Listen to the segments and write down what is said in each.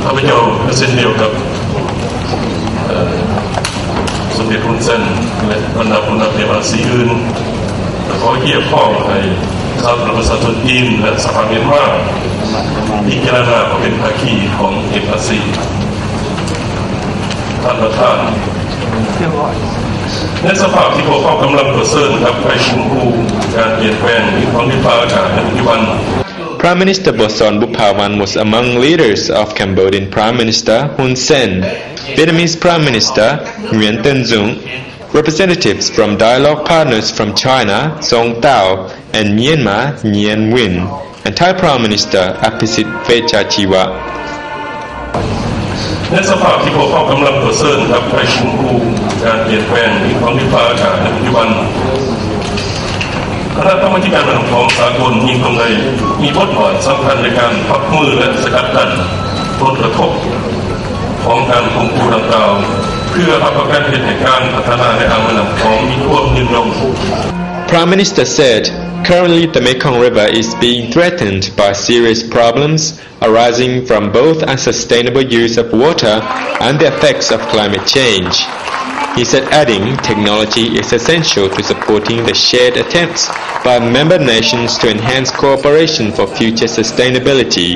ข้าพเจ้าเช่นเดียวกับสมเด็จฮุนเซนและบรรดาผู้นำในอาเซียนขอเกี่ยวข้องให้ชาวประชาชนจีนและสหภาพเมียนมาพิจารณาเป็นภาคีของเอฟซีท่านประธานในสภาพที่พวกเขากำลังประเสริฐครับไปคุมคู่การเปลี่ยนแปลงของดิบอากาศในปัจจุบัน Prime Minister Boson Bupawan was among leaders of Cambodian Prime Minister Hun Sen, Vietnamese Prime Minister Nguyen Tân Dung, representatives from dialogue partners from China Song Tao and Myanmar Nguyen Nguyen, and Thai Prime Minister Apisit Vechachiwa. ในสภาพที่พวกเขากำลังประเสริฐครับไปคุมคู่การเปลี่ยนแปลงของดิบอากาศในปัจจุบันคณะกรรมการระดับของสากลยิ่งตรงใดมีบทบาทสำคัญในการพักมือและสกัดกั้นผลกระทบของการคุมคู่ดังกล่าวเพื่อรับประกันเหตุการณ์พัฒนาในอ่างแม่น้ำของมีความยืนยง Prime Minister said, currently the Mekong River is being threatened by serious problems arising from both unsustainable use of water and the effects of climate change. He said, adding, technology is essential to supporting the shared attempts by member nations to enhance cooperation for future sustainability.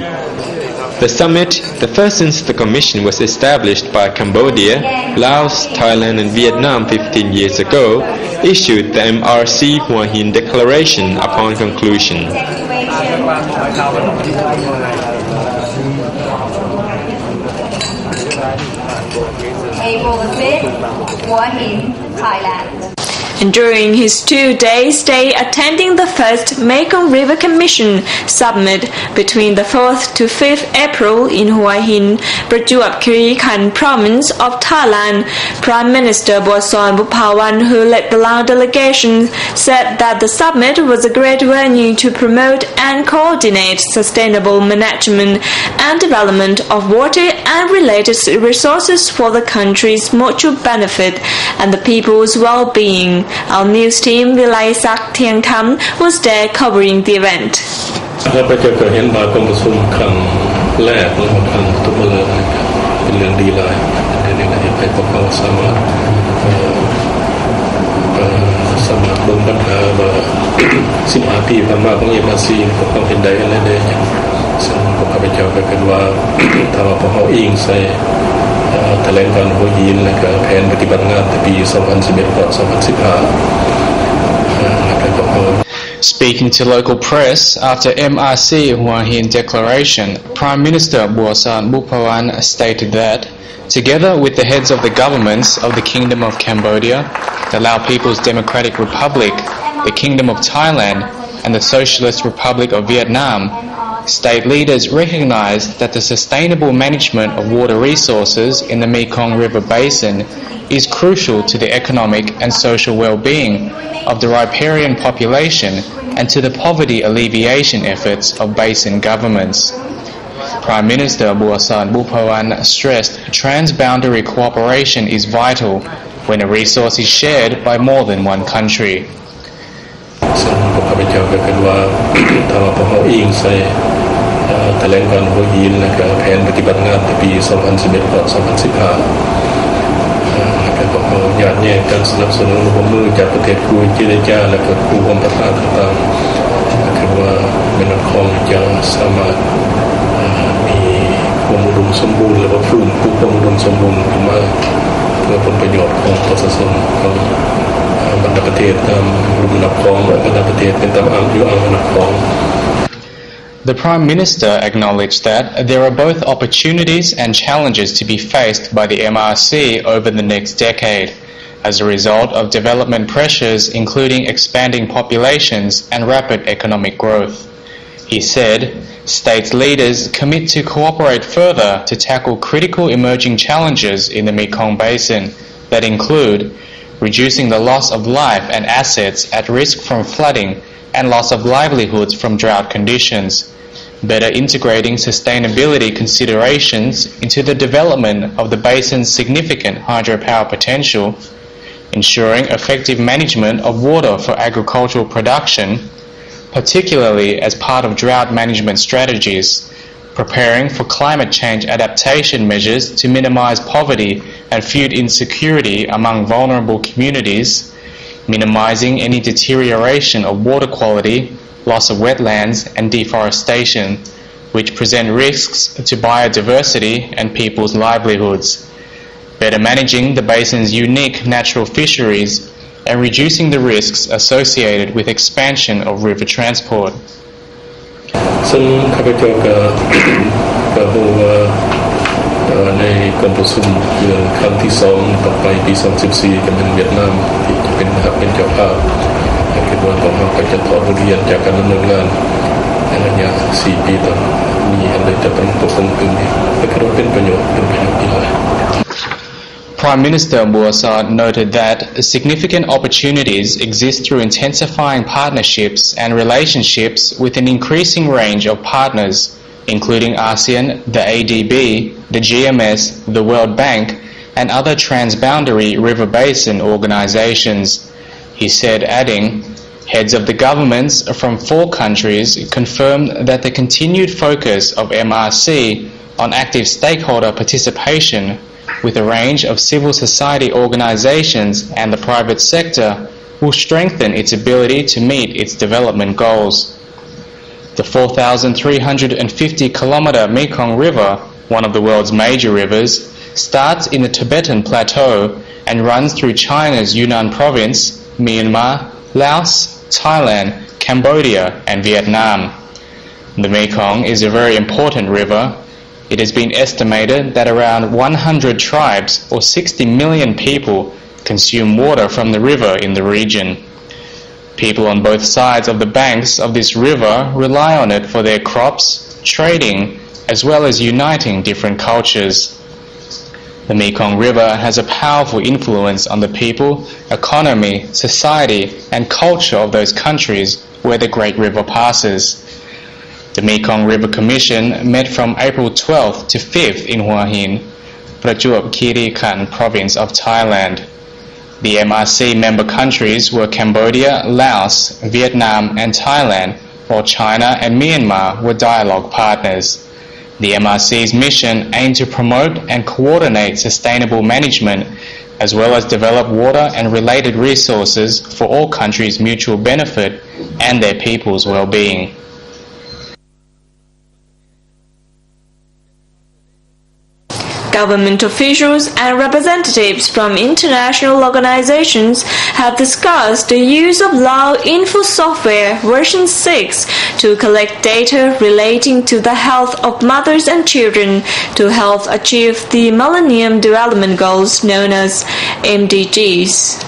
The summit, the first since the Commission was established by Cambodia, Laos, Thailand and Vietnam 15 years ago, issued the MRC Hua Hin Declaration upon conclusion. April the 5th, Hua Hin, Thailand. And during his 2-day stay attending the first Mekong River Commission summit between the 4th to 5th April in Hua Hin, Prachuap Khiri Khan province of Thailand, Prime Minister Boson Bupawan, who led the Lao delegation, said that the summit was a great venue to promote and coordinate sustainable management and development of water and related resources for the country's mutual benefit and the people's well-being. Our news team Vilay Sak Thiang Tham was there covering the event. แล้วก็จะเกิดเห็นบาร์กองประชุมครั้งแรกและครั้งทุกเมื่อเป็นเรื่องดีเลยในการที่ไปพวกเขาสามารถลงปัญหาว่า15 ปีผ่านมาของเอ็มอาร์ซีพวกเขาเป็นใดอะไรใดซึ่งพวกข้าพเจ้าก็คิดว่าถ้าว่าพวกเขาเองใส่แถลงการหัวหินและก็แผนปฏิบัติงานในปี Speaking to local press after MRC Hua Hin Declaration, Prime Minister Boson Bupawan stated that, together with the heads of the governments of the Kingdom of Cambodia, the Lao People's Democratic Republic, the Kingdom of Thailand, and the Socialist Republic of Vietnam, state leaders recognized that the sustainable management of water resources in the Mekong River Basin is crucial to the economic and social well-being of the riparian population and to the poverty alleviation efforts of basin governments. Prime Minister Boson Bupawan stressed transboundary cooperation is vital when a resource is shared by more than one country. ซึ่งพวกข้าพเจ้าก็คิดว่าถ้าว่าพวกเขาเองใส่แถลงการหัวหินและก็แผนปฏิบัติงานในปี 2011 ต่อ 2015และก็พวกเขาญาติแยกกันสนับสนุนร่วมมือจากประเทศคู่เจรจาและก็คู่ความพัฒนาต่างๆคือว่าแม่น้ำคลองจะสามารถมีความอุดมสมบูรณ์และว่าฟื้นฟูความอุดมสมบูรณ์ขึ้นมาเพื่อผลประโยชน์ของประชาชนของบรรดาประเทศตามรุ่มน้ำคลองและบรรดาประเทศเป็นตามอ่างอยู่อ่างน้ำคลอง The Prime Minister acknowledged that there are both opportunities and challenges to be faced by the MRC over the next decade as a result of development pressures including expanding populations and rapid economic growth. He said, state leaders commit to cooperate further to tackle critical emerging challenges in the Mekong Basin that include reducing the loss of life and assets at risk from flooding and loss of livelihoods from drought conditions, better integrating sustainability considerations into the development of the basin's significant hydropower potential, ensuring effective management of water for agricultural production, particularly as part of drought management strategies, preparing for climate change adaptation measures to minimize poverty and food insecurity among vulnerable communities, minimizing any deterioration of water quality, loss of wetlands, and deforestation, which present risks to biodiversity and people's livelihoods, better managing the basin's unique natural fisheries, and reducing the risks associated with expansion of river transport. ซึ่งข้าพเจ้าก็พูดว่าในการประชุมเรื่องครั้งที่2ต่อไปปี2014จะเป็นเวียดนามที่จะเป็นเป็นเจ้าภาพคิดว่าพวกเราก็จะถอดบทเรียนจากการดำเนินงานในระยะ4 ปีต่อมีอะไรจะต้องตกลงกันนี้และคิดว่าเป็นประโยชน์ที่หลาย Prime Minister Bouassant noted that significant opportunities exist through intensifying partnerships and relationships with an increasing range of partners, including ASEAN, the ADB, the GMS, the World Bank, and other transboundary river basin organizations. He said, adding, heads of the governments from 4 countries confirmed that the continued focus of MRC on active stakeholder participation with a range of civil society organizations and the private sector will strengthen its ability to meet its development goals. The 4,350-kilometer Mekong River, one of the world's major rivers, starts in the Tibetan Plateau and runs through China's Yunnan province, Myanmar, Laos, Thailand, Cambodia, and Vietnam. The Mekong is a very important river. It has been estimated that around 100 tribes or 60 million people consume water from the river in the region. People on both sides of the banks of this river rely on it for their crops, trading, as well as uniting different cultures. The Mekong River has a powerful influence on the people, economy, society, and culture of those countries where the Great River passes. The Mekong River Commission met from April 12th to 5th in Hua Hin, Prachuap Khiri Khan province of Thailand. The MRC member countries were Cambodia, Laos, Vietnam, and Thailand, while China and Myanmar were dialogue partners. The MRC's mission aimed to promote and coordinate sustainable management, as well as develop water and related resources for all countries' mutual benefit and their people's well-being. Government officials and representatives from international organizations have discussed the use of Lao Info Software version 6 to collect data relating to the health of mothers and children to help achieve the Millennium Development Goals known as MDGs.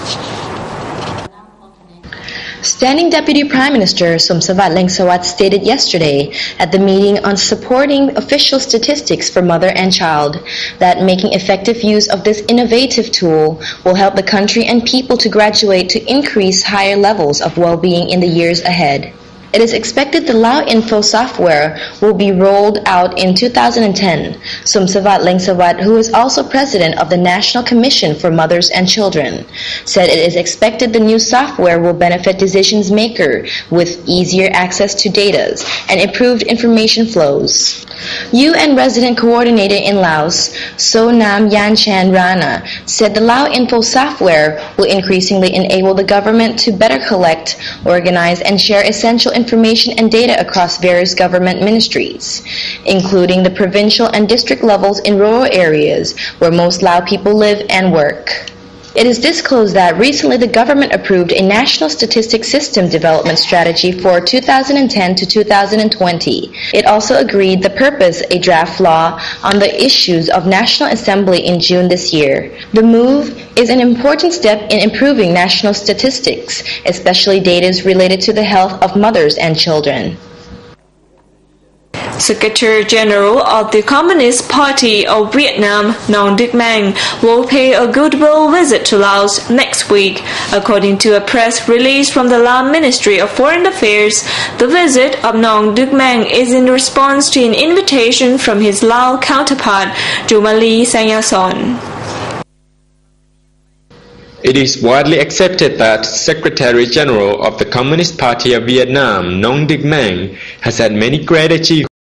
Standing Deputy Prime Minister Somsavat Lengsawat stated yesterday at the meeting on supporting official statistics for mother and child that making effective use of this innovative tool will help the country and people to graduate to increase higher levels of well-being in the years ahead. It is expected the Lao Info software will be rolled out in 2010. Somsavat Lengsawat, who is also president of the National Commission for Mothers and Children, said it is expected the new software will benefit decisions maker with easier access to data and improved information flows. UN resident coordinator in Laos, Sonam Yanchan Rana, said the Lao Info software will increasingly enable the government to better collect, organize, and share essential information and data across various government ministries, including the provincial and district levels in rural areas where most Lao people live and work. It is disclosed that recently the government approved a national statistics system development strategy for 2010 to 2020. It also agreed the purpose a draft law on the issues of National Assembly in June this year. The move is an important step in improving national statistics, especially data related to the health of mothers and children. Secretary General of the Communist Party of Vietnam, Nong Duc Mang, will pay a goodwill visit to Laos next week. According to a press release from the Lao Ministry of Foreign Affairs, the visit of Nong Duc Mang is in response to an invitation from his Lao counterpart, Jumali Sangyason. It is widely accepted that Secretary General of the Communist Party of Vietnam, Nong Dic Mang, has had many great achievements